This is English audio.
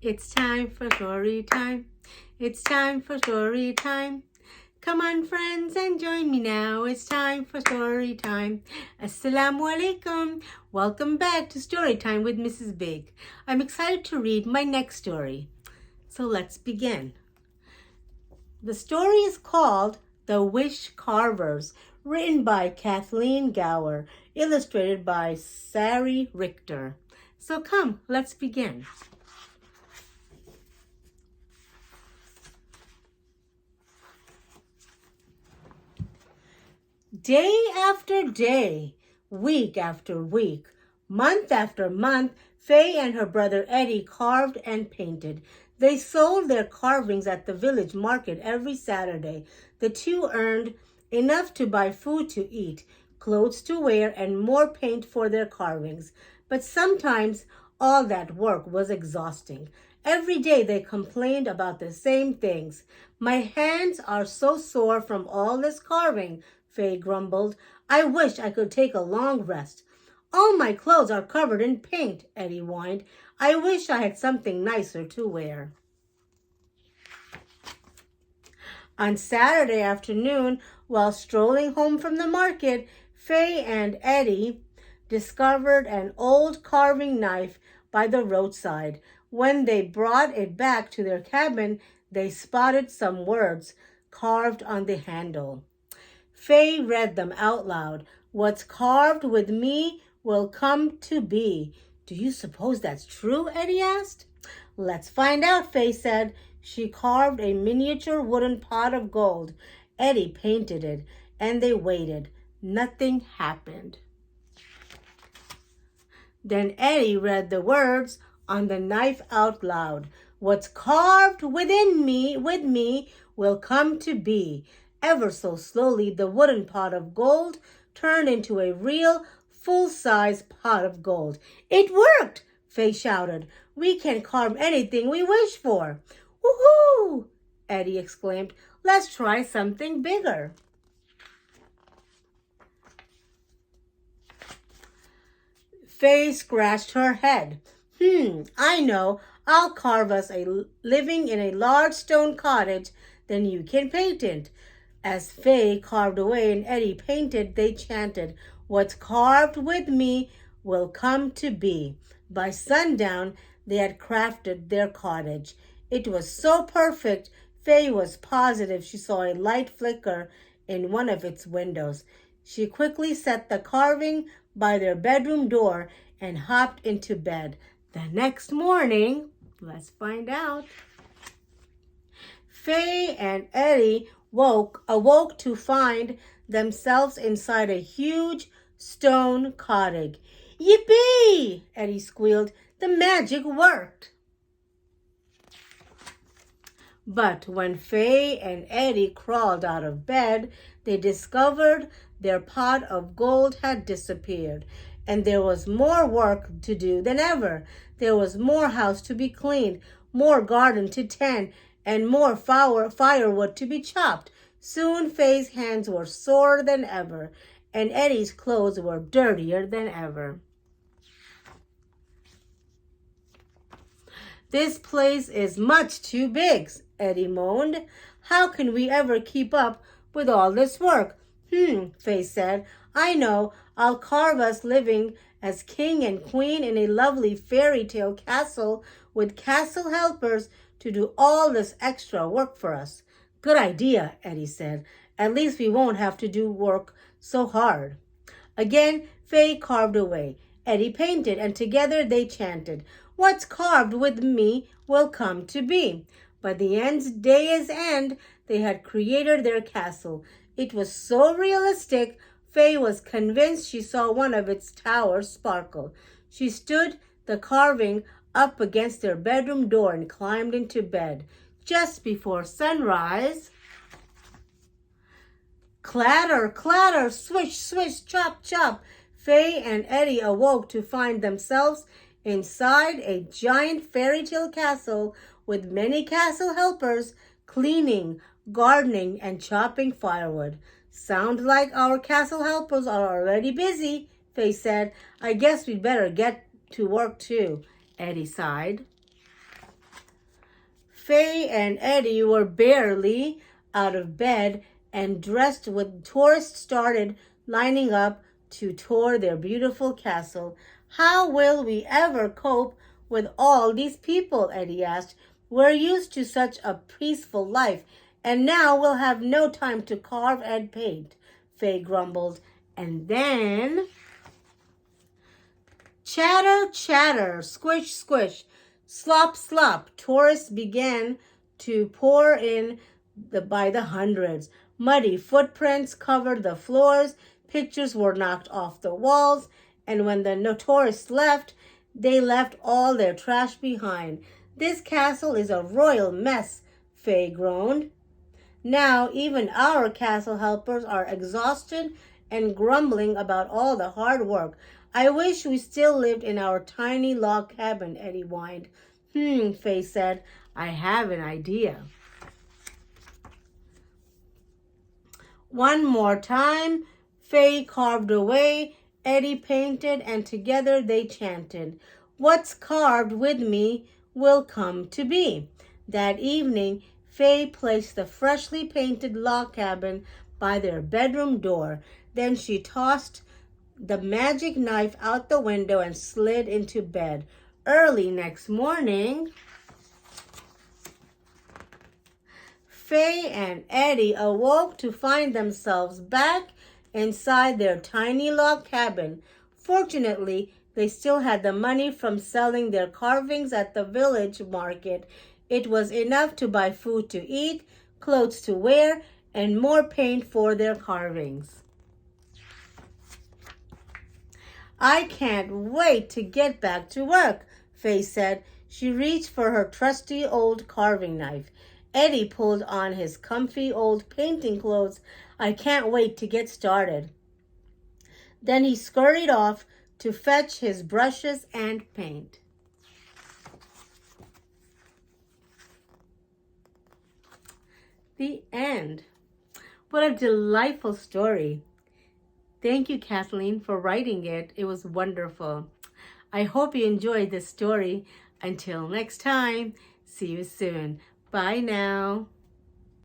It's time for story time. It's time for story time. Come on, friends, and join me now. It's time for story time. Assalamu alaikum. Welcome back to Story Time with Mrs. Big. I'm excited to read my next story. So let's begin. The story is called The Wish Carvers, written by Kathleen Gauer, illustrated by Sari Richter. So come, let's begin. Day after day, week after week, month after month, Fay and her brother Eddie carved and painted. They sold their carvings at the village market every Saturday. The two earned enough to buy food to eat, clothes to wear, and more paint for their carvings. But sometimes all that work was exhausting. Every day they complained about the same things. My hands are so sore from all this carving, Fay grumbled. I wish I could take a long rest. All my clothes are covered in paint, Eddie whined. I wish I had something nicer to wear. On Saturday afternoon, while strolling home from the market, Fay and Eddie discovered an old carving knife by the roadside. When they brought it back to their cabin, they spotted some words carved on the handle. Fay read them out loud. What's carved with me will come to be. Do you suppose that's true? Eddie asked. Let's find out, Fay said. She carved a miniature wooden pot of gold. Eddie painted it, and they waited. Nothing happened. Then Eddie read the words on the knife out loud. What's carved with me will come to be. Ever so slowly, the wooden pot of gold turned into a real, full-size pot of gold. It worked, Fay shouted. We can carve anything we wish for. Woohoo! Eddie exclaimed. Let's try something bigger. Fay scratched her head. I know. I'll carve us living in a large stone cottage, then you can paint it. As Fay carved away and Eddie painted, they chanted, What's carved with me will come to be. By sundown, they had crafted their cottage. It was so perfect, Fay was positive she saw a light flicker in one of its windows. She quickly set the carving by their bedroom door and hopped into bed. The next morning, let's find out. Fay and Eddie awoke to find themselves inside a huge stone cottage. Yippee! Eddie squealed. The magic worked. But when Fay and Eddie crawled out of bed, they discovered their pot of gold had disappeared, and there was more work to do than ever. There was more house to be cleaned, more garden to tend, and more firewood to be chopped. Soon Fay's hands were sorer than ever, and Eddie's clothes were dirtier than ever. This place is much too big, Eddie moaned. How can we ever keep up with all this work? Fay said. I know. I'll carve us living as king and queen in a lovely fairy tale castle with castle helpers to do all this extra work for us. Good idea, Eddie said. At least we won't have to do work so hard. Again, Fay carved away. Eddie painted, and together they chanted, What's carved with me will come to be. By the day's end, they had created their castle. It was so realistic, Fay was convinced she saw one of its towers sparkle. She stood the carving up against their bedroom door and climbed into bed. Just before sunrise, clatter, clatter, swish, swish, chop, chop, Fay and Eddie awoke to find themselves inside a giant fairy tale castle with many castle helpers cleaning, gardening, and chopping firewood. Sounds like our castle helpers are already busy, Fay said. I guess we'd better get to work too, Eddie sighed. Fay and Eddie were barely out of bed and dressed when tourists started lining up to tour their beautiful castle. How will we ever cope with all these people? Eddie asked. We're used to such a peaceful life, and now we'll have no time to carve and paint, Fay grumbled. And then, chatter, chatter, squish, squish, slop, slop. Tourists began to pour in by the hundreds. Muddy footprints covered the floors, pictures were knocked off the walls, and when the tourists left, they left all their trash behind. This castle is a royal mess, Fay groaned. Now even our castle helpers are exhausted and grumbling about all the hard work. I wish we still lived in our tiny log cabin, Eddie whined. Fay said, I have an idea. One more time, Fay carved away, Eddie painted, and together they chanted, What's carved with me will come to be. That evening, Fay placed the freshly painted log cabin by their bedroom door. Then she tossed the magic knife out the window and slid into bed. Early next morning, Fay and Eddie awoke to find themselves back inside their tiny log cabin. Fortunately, they still had the money from selling their carvings at the village market. It was enough to buy food to eat, clothes to wear, and more paint for their carvings. I can't wait to get back to work, Fay said. She reached for her trusty old carving knife. Eddie pulled on his comfy old painting clothes. I can't wait to get started. Then he scurried off to fetch his brushes and paint. The end. What a delightful story. Thank you, Kathleen, for writing it. It was wonderful. I hope you enjoyed this story. Until next time, see you soon. Bye now.